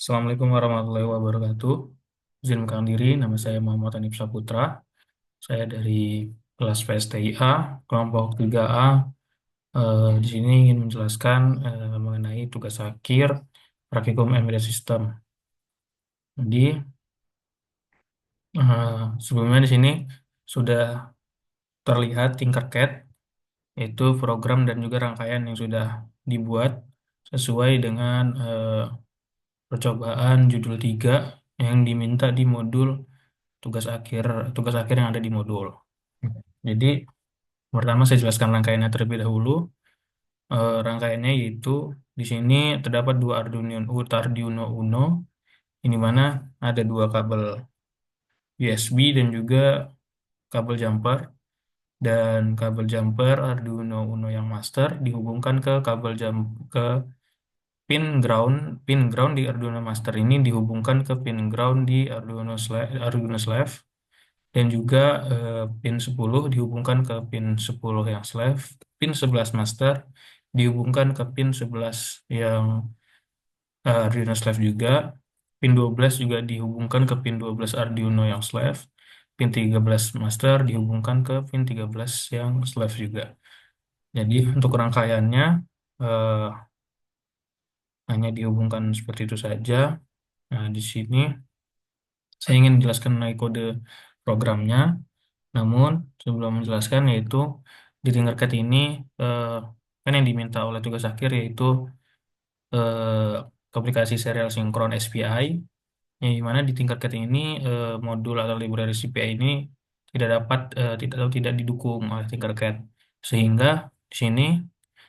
Assalamualaikum warahmatullahi wabarakatuh. Izin mengenalkan diri, nama saya Muhammad Hanif Saputra. Saya dari kelas PSTIA, kelompok 3A. Di sini ingin menjelaskan mengenai tugas akhir praktikum embedded system. Jadi, sebelumnya di sini sudah terlihat Tinkercad, yaitu program dan juga rangkaian yang sudah dibuat sesuai dengan percobaan judul 3 yang diminta di modul tugas akhir tugas akhir yang ada di modul. Jadi pertama saya jelaskan rangkaiannya terlebih dahulu. Rangkaiannya yaitu di sini terdapat dua Arduino Uno, ini mana ada dua kabel USB dan juga kabel jumper, dan kabel jumper Arduino Uno yang master dihubungkan ke ke pin ground di Arduino master ini dihubungkan ke pin ground di Arduino slave, dan juga pin 10 dihubungkan ke pin 10 yang slave, pin 11 master dihubungkan ke pin 11 yang Arduino slave juga, pin 12 juga dihubungkan ke pin 12 Arduino yang slave, pin 13 master dihubungkan ke pin 13 yang slave juga. Jadi untuk rangkaiannya eh, hanya dihubungkan seperti itu saja. Nah, di sini saya ingin menjelaskan mengenai kode programnya. Namun, sebelum menjelaskan, yaitu di Tinkercad ini eh, kan yang diminta oleh tugas akhir yaitu komunikasi serial sinkron SPI, yang dimana di Tinkercad ini modul atau library CPI ini tidak didukung oleh Tinkercad, sehingga di sini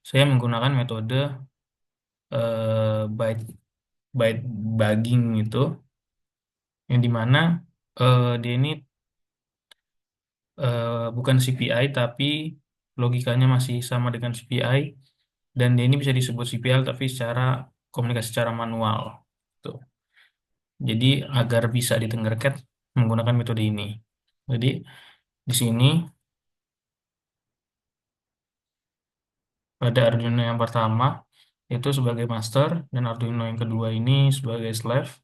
saya menggunakan metode byte byte bugging itu, yang dimana dia ini bukan CPI tapi logikanya masih sama dengan CPI, dan dia ini bisa disebut CPL tapi secara komunikasi secara manual tuh. Jadi agar bisa ditenggerkan menggunakan metode ini. Jadi di sini pada Arduino yang pertama itu sebagai master dan Arduino yang kedua ini sebagai slave.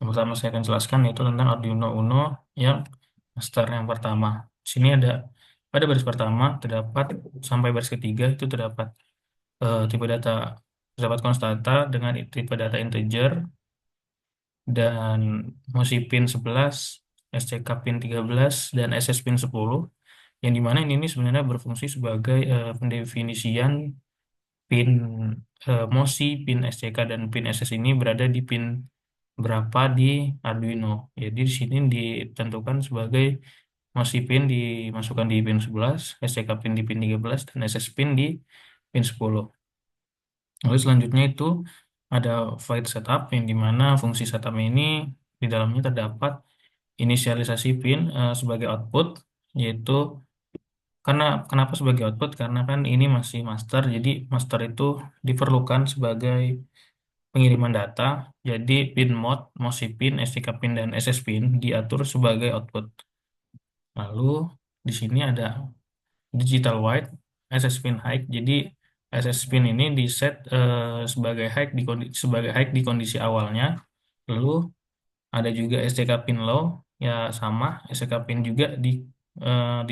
Yang pertama saya akan jelaskan yaitu tentang Arduino Uno yang master yang pertama. Di sini ada pada baris pertama terdapat sampai baris ketiga itu terdapat tipe data, terdapat konstanta dengan tipe data integer, dan MOSI pin 11, SCK pin 13, dan SS pin 10, yang dimana ini sebenarnya berfungsi sebagai pendefinisian pin MOSI, pin SCK, dan pin SS ini berada di pin berapa di Arduino. Jadi di sini ditentukan sebagai MOSI pin dimasukkan di pin 11, SCK pin di pin 13, dan SS pin di pin 10. Lalu selanjutnya itu ada void setup, yang dimana fungsi setup ini di dalamnya terdapat inisialisasi pin sebagai output, yaitu karena kenapa sebagai output? Karena kan ini masih master, jadi master itu diperlukan sebagai pengiriman data. Jadi pin mode, MOSI pin, STK pin, dan SS pin diatur sebagai output. Lalu di sini ada digital write, SS pin high. Jadi SS pin ini di set sebagai high di kondisi awalnya. Lalu ada juga STK pin low, ya sama, STK pin juga di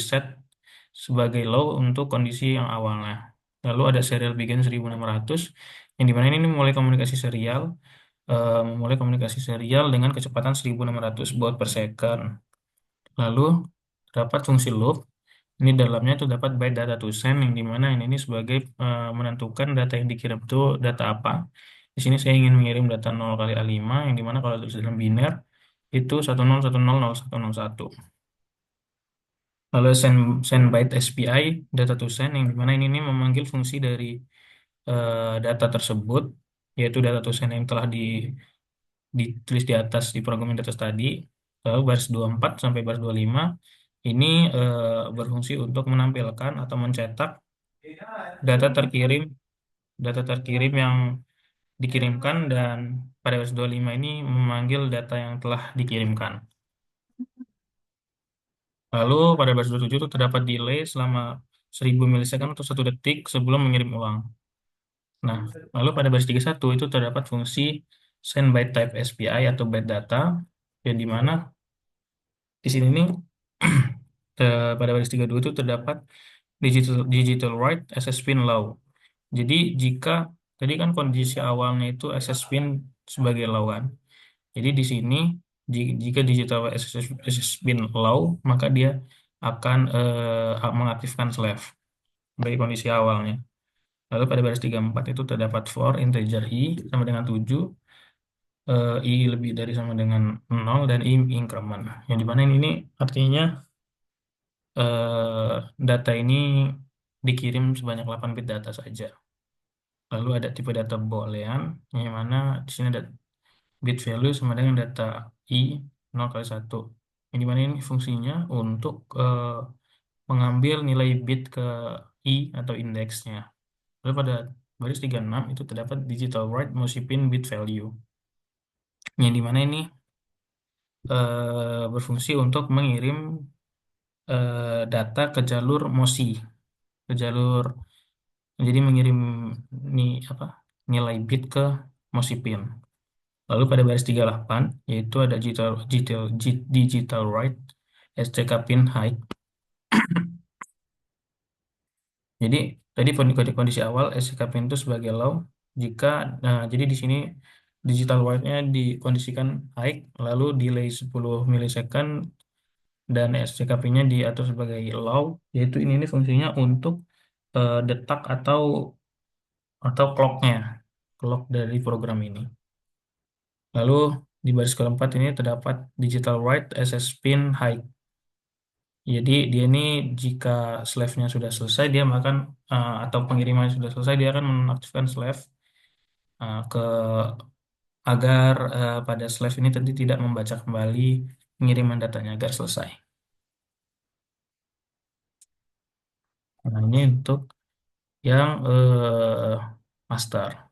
set sebagai low untuk kondisi yang awalnya. Lalu ada serial begin 1600, yang dimana ini memulai komunikasi serial dengan kecepatan 1600 baud per second. Lalu terdapat fungsi loop. Ini dalamnya itu dapat byte data to send, yang dimana ini sebagai menentukan data yang dikirim itu data apa. Di sini saya ingin mengirim data 0 kali A5, yang dimana kalau dalam biner itu 10100101. Lalu send byte SPI, data to send, yang dimana ini memanggil fungsi dari data tersebut, yaitu data to send yang telah ditulis di atas di program yang di atas tadi. Lalu baris 24 sampai baris 25 ini berfungsi untuk menampilkan atau mencetak data terkirim data terkirim yang dikirimkan, dan pada baris 25 ini memanggil data yang telah dikirimkan. Lalu pada baris 27 itu terdapat delay selama 1000 milisecond atau 1 detik sebelum mengirim ulang. Nah, lalu pada baris 31 itu terdapat fungsi send byte type SPI atau byte data, yang dimana di sini nih pada baris 32 itu terdapat digital write SS pin low. Jadi jika tadi kan kondisi awalnya itu SS pin sebagai low kan. Jadi di sini jika digital SS pin low, maka dia akan mengaktifkan slave sebagai kondisi awalnya. Lalu pada baris 34 itu terdapat for integer i sama dengan 7, i lebih dari sama dengan 0, dan i increment. Yang dimana ini artinya data ini dikirim sebanyak 8 bit data saja. Lalu ada tipe data boolean, yang mana di sini ada bit value sama dengan data i 0 kali 1. Yang dimana ini fungsinya untuk mengambil nilai bit ke i atau indeksnya. Lalu pada baris 36 itu terdapat digital write mosipin bit value. Yang dimana ini berfungsi untuk mengirim data ke jalur MOSI, ke jalur, jadi mengirim nih apa nilai bit ke MOSI pin. Lalu pada baris 38 yaitu ada digital write SCK pin height. Jadi tadi kondisi awal SCK pin itu sebagai low jika jadi di sini digital write-nya dikondisikan high, lalu delay 10 milisecond, dan SCKP-nya diatur sebagai low, yaitu ini fungsinya untuk detak atau clock dari program ini. Lalu di baris keempat ini terdapat digital write SS pin high. Jadi dia ini jika slave-nya sudah selesai, dia akan atau pengiriman sudah selesai, dia akan menonaktifkan slave ke agar pada slave ini tadi tidak membaca kembali pengiriman datanya agar selesai. Nah, ini untuk yang master.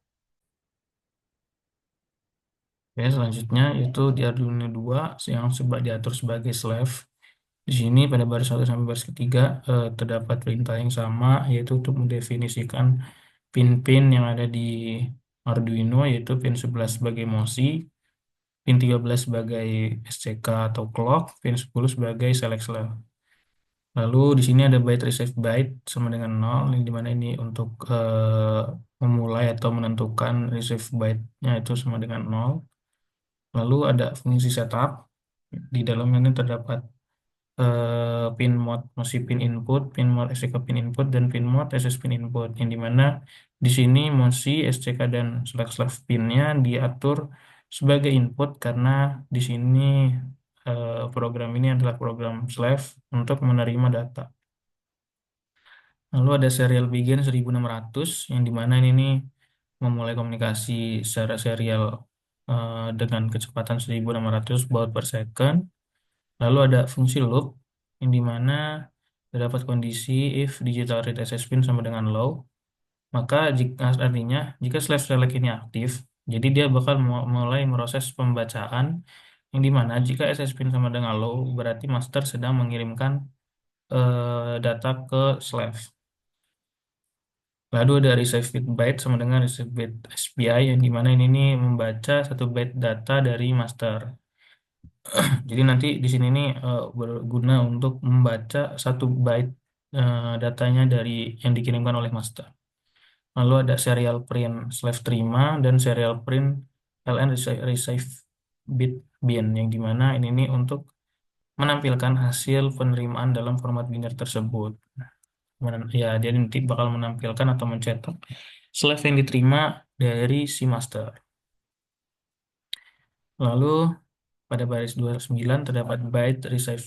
Oke, selanjutnya itu di Arduino 2 yang diatur sebagai slave. Di sini pada baris 1 sampai baris ketiga terdapat perintah yang sama, yaitu untuk mendefinisikan pin-pin yang ada di Arduino, yaitu pin 11 sebagai MOSI, pin 13 sebagai SCK atau clock, pin 10 sebagai select slave. Lalu di sini ada byte receive byte sama dengan 0, yang dimana ini untuk memulai atau menentukan receive byte-nya itu sama dengan 0. Lalu ada fungsi setup. Di dalamnya ini terdapat pin mode masih pin input, pin mode SCK pin input, dan pin mode SS pin input. Yang dimana di sini MOSI, SCK, dan select slave pinnya diatur sebagai input karena di sini program ini adalah program slave untuk menerima data. Lalu ada serial begin 1600, yang dimana ini memulai komunikasi secara serial dengan kecepatan 1600 baud per second. Lalu ada fungsi loop, yang dimana terdapat kondisi if digital read access pin sama dengan low, maka jika artinya jika slash select ini aktif, jadi dia bakal mulai proses pembacaan, yang dimana jika access pin sama dengan low berarti master sedang mengirimkan data ke slave. Lalu ada receive bit byte sama dengan receive bit SPI, yang dimana ini nih membaca satu byte data dari master. Jadi nanti di sini nih berguna untuk membaca satu byte datanya dari yang dikirimkan oleh master. Lalu ada serial print slave terima dan serial print ln receive bit bin, yang dimana ini nih untuk menampilkan hasil penerimaan dalam format biner tersebut. Ya, dia nanti bakal menampilkan atau mencetak slave yang diterima dari si master. Lalu pada baris 29 terdapat byte receive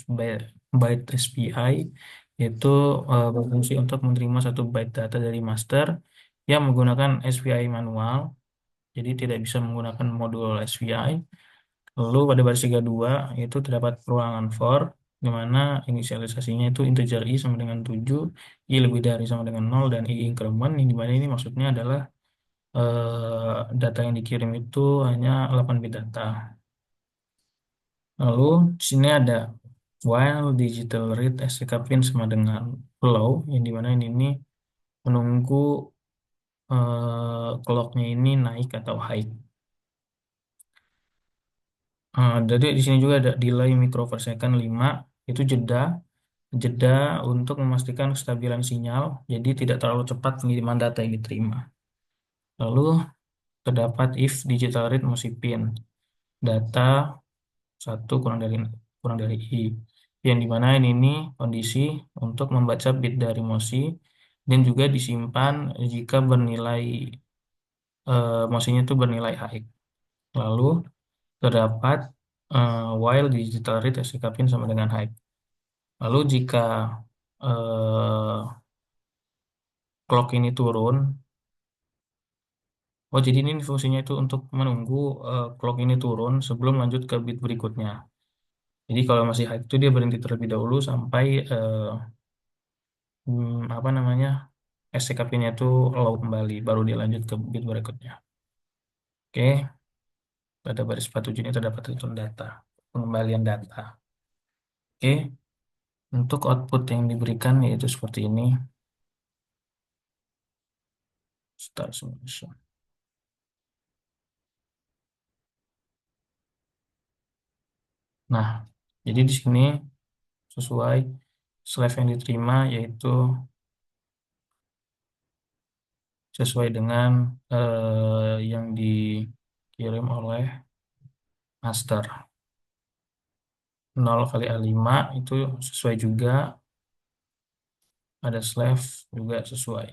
byte SPI, yaitu berfungsi untuk menerima satu byte data dari master yang menggunakan SPI manual, jadi tidak bisa menggunakan modul SPI. Lalu pada baris 32 itu terdapat perulangan for, di mana inisialisasinya itu integer i sama dengan 7, i lebih dari sama dengan 0, dan i increment, yang dimana ini maksudnya adalah data yang dikirim itu hanya 8 bit data. Lalu di sini ada while digital read SCK pin sama dengan low, yang dimana ini menunggu clocknya ini naik atau high. Jadi di sini juga ada delay microfarad 5, itu jeda untuk memastikan kestabilan sinyal, jadi tidak terlalu cepat pengiriman data yang diterima. Lalu terdapat if digital read masih pin data satu kurang dari i, yang dimana ini kondisi untuk membaca bit dari MOSI dan juga disimpan jika MOSI-nya itu bernilai high. Lalu terdapat while digital read sikapin sama dengan high. Lalu jika eh, clock ini turun, oh jadi ini fungsinya itu untuk menunggu clock ini turun sebelum lanjut ke bit berikutnya. Jadi kalau masih high itu dia berhenti terlebih dahulu sampai apa namanya SCKP-nya itu low kembali, baru dia lanjut ke bit berikutnya. Oke, pada baris 47 ini terdapat return data, pengembalian data. Oke, untuk output yang diberikan yaitu seperti ini. Start simulation. Nah, jadi di sini sesuai slave yang diterima yaitu sesuai dengan yang dikirim oleh master. 0 kali A5 itu sesuai juga, ada slave juga sesuai.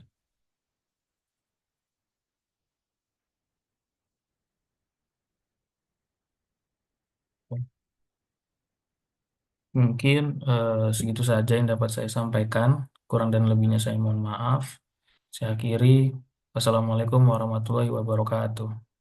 Mungkin segitu saja yang dapat saya sampaikan. Kurang dan lebihnya saya mohon maaf. Saya akhiri. Wassalamualaikum warahmatullahi wabarakatuh.